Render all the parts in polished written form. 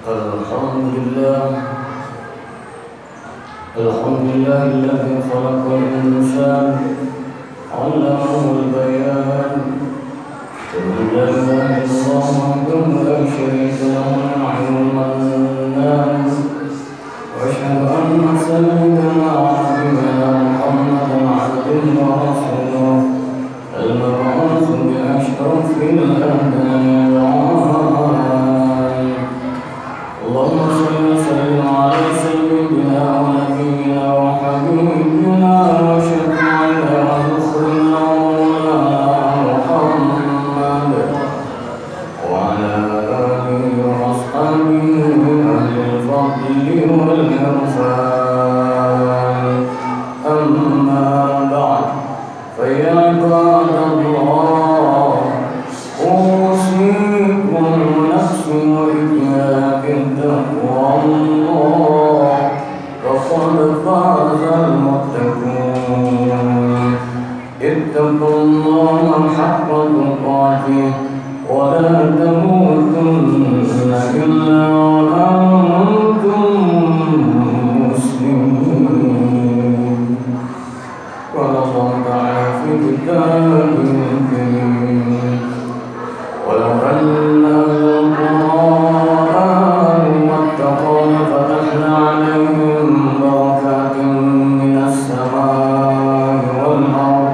الحمد لله الذي خلق الإنسان علمه البيان لا إله إلا الله وحده لا شريك له العلي المنان وأشهد أن سيدنا وحبيبنا محمدا عبده ورسوله المبعوث بأشرف الأنبياء اللهم صل وسلم على سيدنا ونبينا وحبيبنا وشفيعنا وذخرنا مولانا محمد وعلى آله وأصحابه أهل الفضل والإرفان أما بعد فيا عباد الله أوصيكم نفسي وإياكم بتقوى الله فقد فاز المتقون اتقوا الله حق تقاته ولا تموتن إلا وأنتم مسلمون قال الله تعالى في كتابه الكريم ولو أن أهل القرى آمنوا واتقوا لفتحنا عليهم بركات من السماء والأرض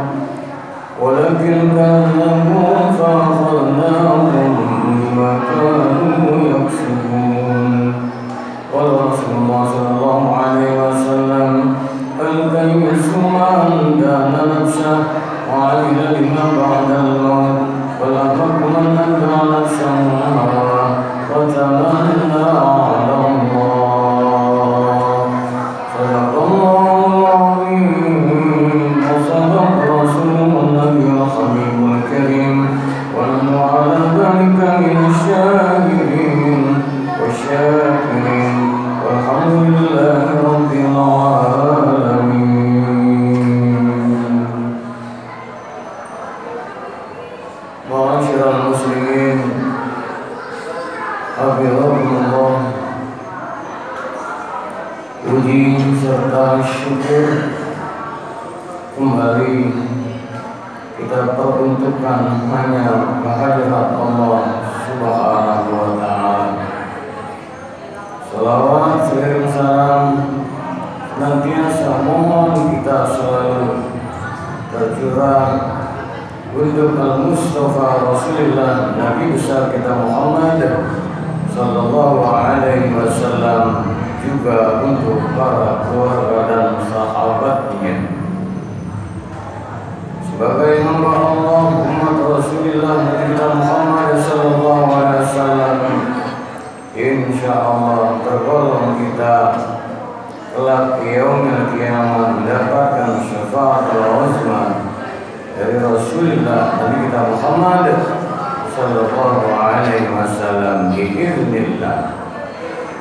ولكن كذبوا فأخذناهم بما كانوا يكسبون قال رسول الله صلى الله عليه وسلم الكيس من دان نفسه وعمل لما بعد الموت والأحق من أتبع نفسه هواه وتمنى على الله صدق الله العظيم وصدق رسوله النبي الحبيب الكريم ونحن على ذلك من الشاهدين والشاكرين والحمد لله رب العالمين. Ma'asyiral muslimin hafizakumullah, puji serta syukur kembali kita peruntukkan hanya kehadirat Allah Subhanahu wa ta'ala. Salawat serta salam senantiasa mohon kita selalu tercurah untuk Al-Mustafa Rasulullah Nabi besar kita Muhammad sallallahu alaihi wasallam, juga untuk para keluarga dan sahabatnya. Sebagai hamba Allah umat Rasulullah Nabi kita Muhammad sallallahu alaihi wasallam, insyaallah tergolong kita kelak yaumil qiyamah mendapatkan syafaatul uzma dari Rasulullah Nabi kita Muhammad sallallahu alaihi wasallam biiznillah.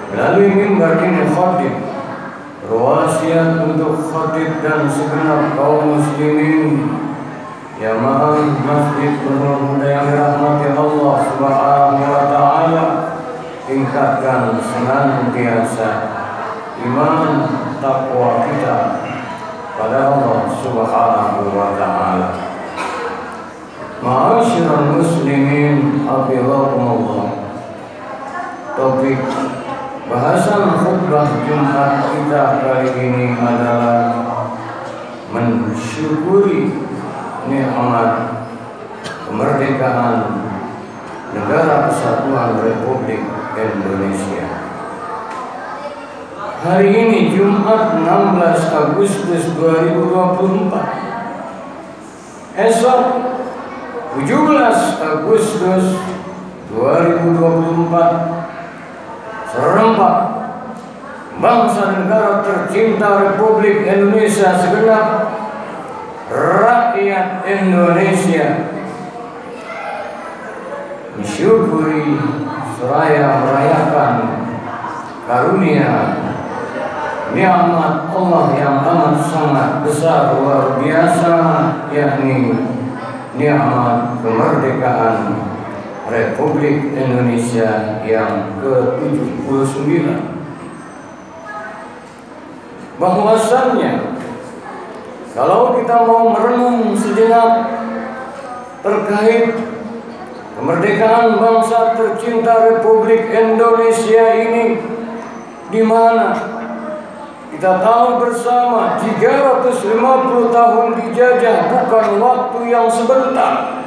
Melalui mimbar ini khatib berwasiat untuk khatib dan segenap kaum muslimin jamaah Masjid Nurul Huda yang dirahmati Allah Subhanahu wa ta'ala, tingkatkan senantiasa iman takwa kita pada Allah Subhanahu wa ta'ala. Ma'asyiral muslimin hafizakumullah, topik bahasan khutbah Jumat kita kali ini adalah mensyukuri nikmat kemerdekaan Negara Kesatuan Republik Indonesia. Hari ini Jumat 16 Agustus 2024. Esok 17 Agustus 2024 serempak bangsa dan negara tercinta Republik Indonesia, segenap rakyat Indonesia mensyukuri seraya merayakan karunia nikmat Allah yang amat sangat besar luar biasa, yakni nikmat kemerdekaan Republik Indonesia yang ke-79. Bahwasannya kalau kita mau merenung sejenak terkait kemerdekaan bangsa tercinta Republik Indonesia ini, di mana kita tahu bersama 350 tahun dijajah bukan waktu yang sebentar,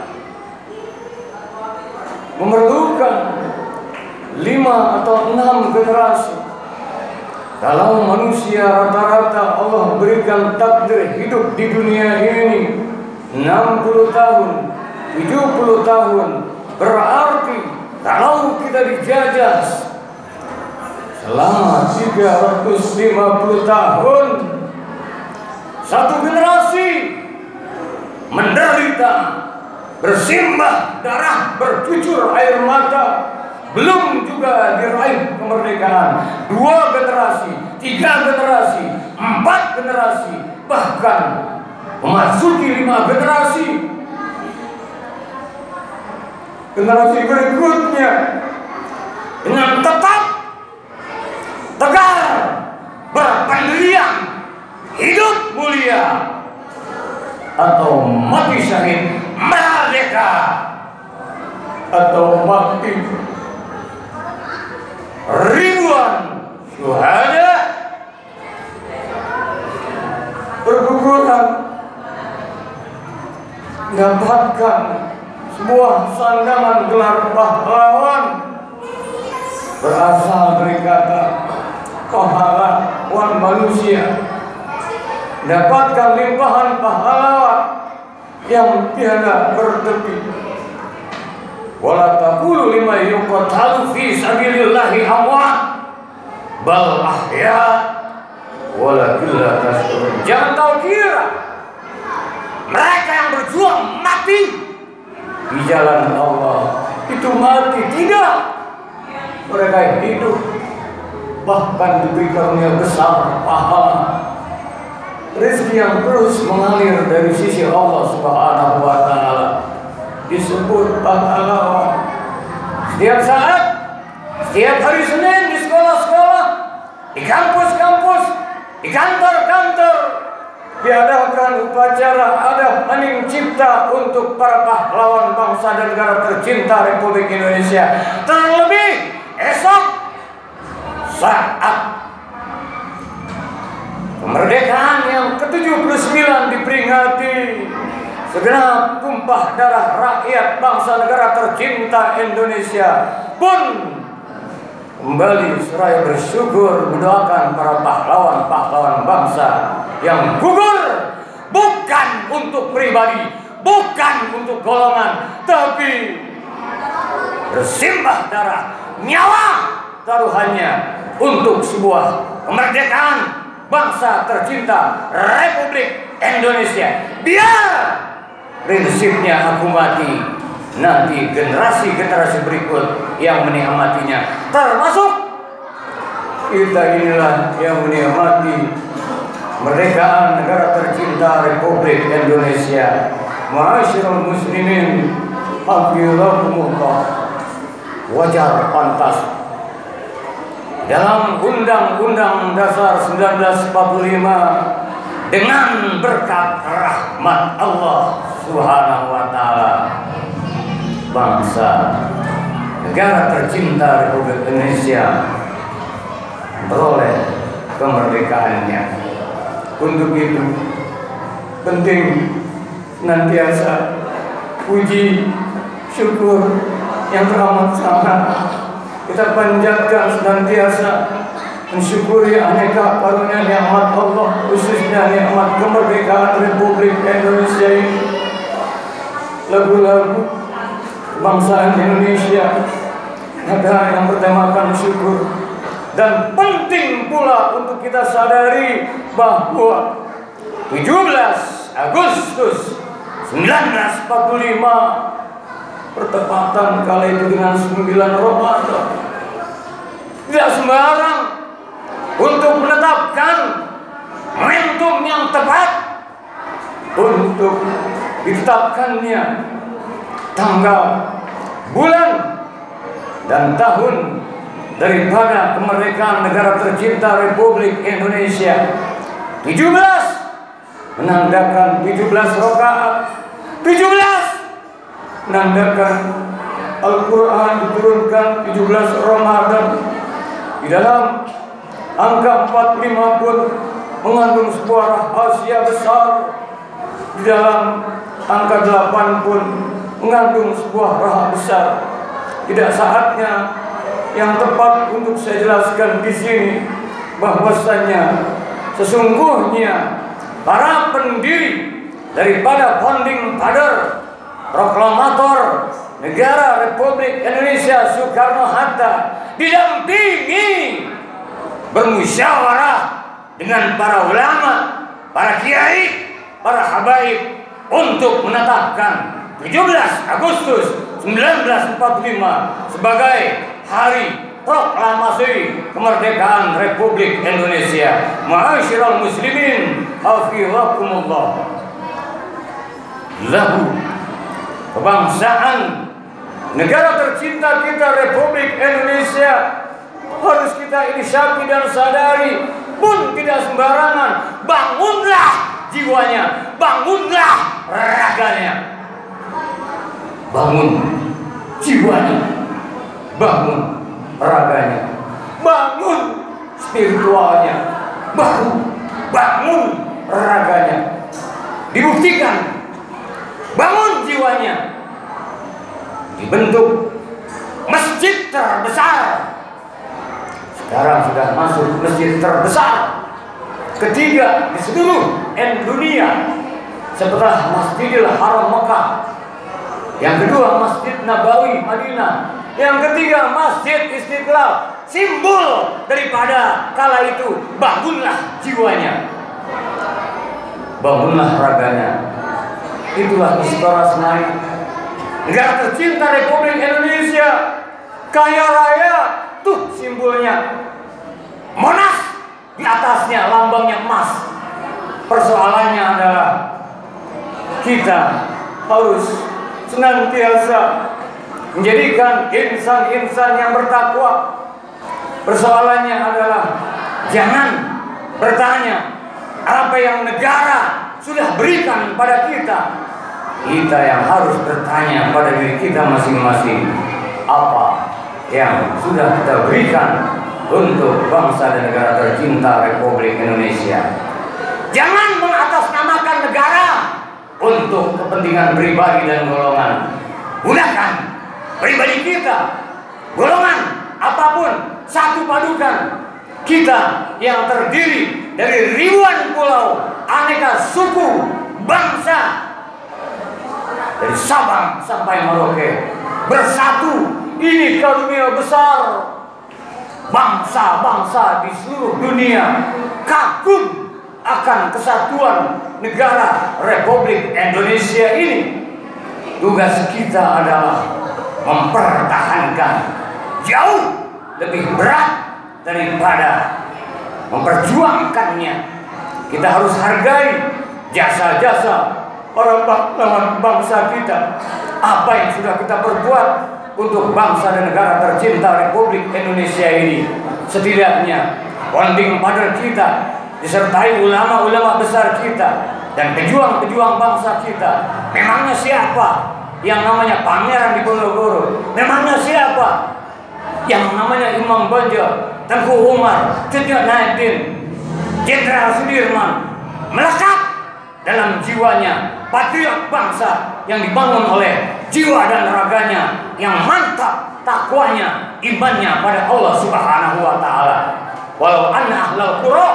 memerlukan 5 atau 6 generasi. Kalau manusia rata-rata Allah berikan takdir hidup di dunia ini 60 tahun, 70 tahun, berarti kalau kita dijajah selama 350 tahun, satu generasi menderita, bersimbah darah, bercucur air mata, belum juga diraih kemerdekaan. 2 generasi, 3 generasi, 4 generasi, bahkan memasuki 5 generasi. Generasi berikutnya dengan tetap tegar berpendirian hidup mulia atau mati syahid merdeka atau mati ribuan syuhada berguguran mendapatkan sebuah sandangan gelar pahlawan berasal dari kata pahlawan manusia, mendapatkan limpahan pahala yang tiada bertepi. Wala taqulu lima yuqtalu fi sabilillahi amwat bal ahya walakin la tashkurun. Jangan kau kira mereka yang berjuang mati di jalan Allah itu mati. Tidak, mereka hidup, bahkan diberi karunia besar pahala, rezeki yang terus mengalir dari sisi Allah Subhanahu wa Ta'ala, disebut pahlawan. Setiap saat, setiap hari Senin di sekolah-sekolah, di kampus-kampus, di kantor-kantor diadakan upacara ada hening cipta untuk para pahlawan bangsa dan negara tercinta Republik Indonesia. Terlebih esok saat kemerdekaan yang ke-79 diperingati, segenap tumpah darah rakyat bangsa negara tercinta Indonesia pun kembali seraya bersyukur mendoakan para pahlawan-pahlawan bangsa yang gugur bukan untuk pribadi, bukan untuk golongan, tapi bersimbah darah, nyawa taruhannya untuk sebuah kemerdekaan bangsa tercinta Republik Indonesia. Biar prinsipnya aku mati, nanti generasi-generasi berikut yang menikmatinya, termasuk kita inilah yang menikmati kemerdekaan negara tercinta Republik Indonesia. Ma'asyiral muslimin, hafizakumullah, wajar pantas dalam Undang-Undang Dasar 1945 dengan berkat rahmat Allah Subhanahu wa Ta'ala, bangsa negara tercinta Republik Indonesia beroleh kemerdekaannya. Untuk itu penting senantiasa puji syukur yang teramat sangat kita panjatkan, senantiasa mensyukuri aneka karunia nikmat Allah, khususnya nikmat kemerdekaan Republik Indonesia ini. Lagu-lagu kebangsaan Indonesia ada yang bertemakan syukur. Dan penting pula untuk kita sadari bahwa 17 Agustus 1945 bertepatan kala itu dengan 9 Ramadan. Tidak sembarang untuk menetapkan momentum yang tepat untuk ditetapkannya tanggal bulan dan tahun daripada kemerdekaan negara tercinta Republik Indonesia. 17 menandakan 17 rakaat, 17 menandakan Al-Quran diturunkan 17 Ramadan. Di dalam angka 45 pun mengandung sebuah rahasia besar. Di dalam angka 8 pun mengandung sebuah rahasia besar. Tidak saatnya yang tepat untuk saya jelaskan di sini bahwasanya sesungguhnya para pendiri daripada founding father, proklamator negara Republik Indonesia Soekarno-Hatta didampingi bermusyawarah dengan para ulama, para kiai, para habaib untuk menetapkan 17 Agustus 1945 sebagai hari proklamasi kemerdekaan Republik Indonesia. Ma'asyiral muslimin, hafizakumullah. Lahu, kebangsaan negara tercinta kita Republik Indonesia harus kita inisiasi dan sadari, pun tidak sembarangan. Bangunlah jiwanya, bangunlah raganya, bangun jiwanya, bangun raganya, bangun spiritualnya, bangun raganya. Dibuktikan, bangun jiwanya. Dibentuk masjid terbesar. Sekarang sudah masuk masjid terbesar ketiga di seluruh dunia setelah Masjidil Haram Mekah. Yang kedua Masjid Nabawi Madinah. Yang ketiga Masjid Istiqlal. Simbol daripada kala itu, bangunlah jiwanya, bangunlah raganya. Itulah Istora Senayan, negara tercinta Republik Indonesia, kaya raya. Tuh simbolnya Monas, di atasnya lambangnya emas. Persoalannya adalah kita harus senantiasa menjadikan insan-insan yang bertakwa. Persoalannya adalah jangan bertanya apa yang negara sudah berikan pada kita. Kita yang harus bertanya pada diri kita masing-masing, apa yang sudah kita berikan untuk bangsa dan negara tercinta Republik Indonesia. Jangan mengatasnamakan negara untuk kepentingan pribadi dan golongan. Gunakan pribadi kita, golongan apapun, satu padukan kita yang terdiri dari ribuan pulau, aneka suku, bangsa, dari Sabang sampai Merauke, bersatu. Ini karunia besar. Bangsa-bangsa di seluruh dunia kagum akan kesatuan negara Republik Indonesia ini. Tugas kita adalah mempertahankan, jauh lebih berat daripada memperjuangkannya. Kita harus hargai jasa-jasa para pahlawan bangsa kita. Apa yang sudah kita perbuat untuk bangsa dan negara tercinta Republik Indonesia ini. Setidaknya founding father kita disertai ulama-ulama besar kita dan pejuang-pejuang bangsa kita. Memangnya siapa yang namanya Pangeran Diponegoro? Memangnya siapa yang namanya Imam Bonjol, Tengku Umar, Cut Naikin, Jenderal Sudirman melekat dalam jiwanya patriot bangsa yang dibangun oleh jiwa dan raganya yang mantap, takwanya, imannya pada Allah Subhanahu wa taala. Walau anna ahlal qura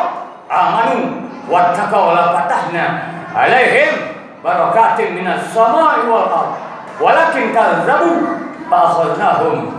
amanu wattaqaw la fatahna alaihim barakatin minas samai wal ardh walakin kazzabu fa akhadnahum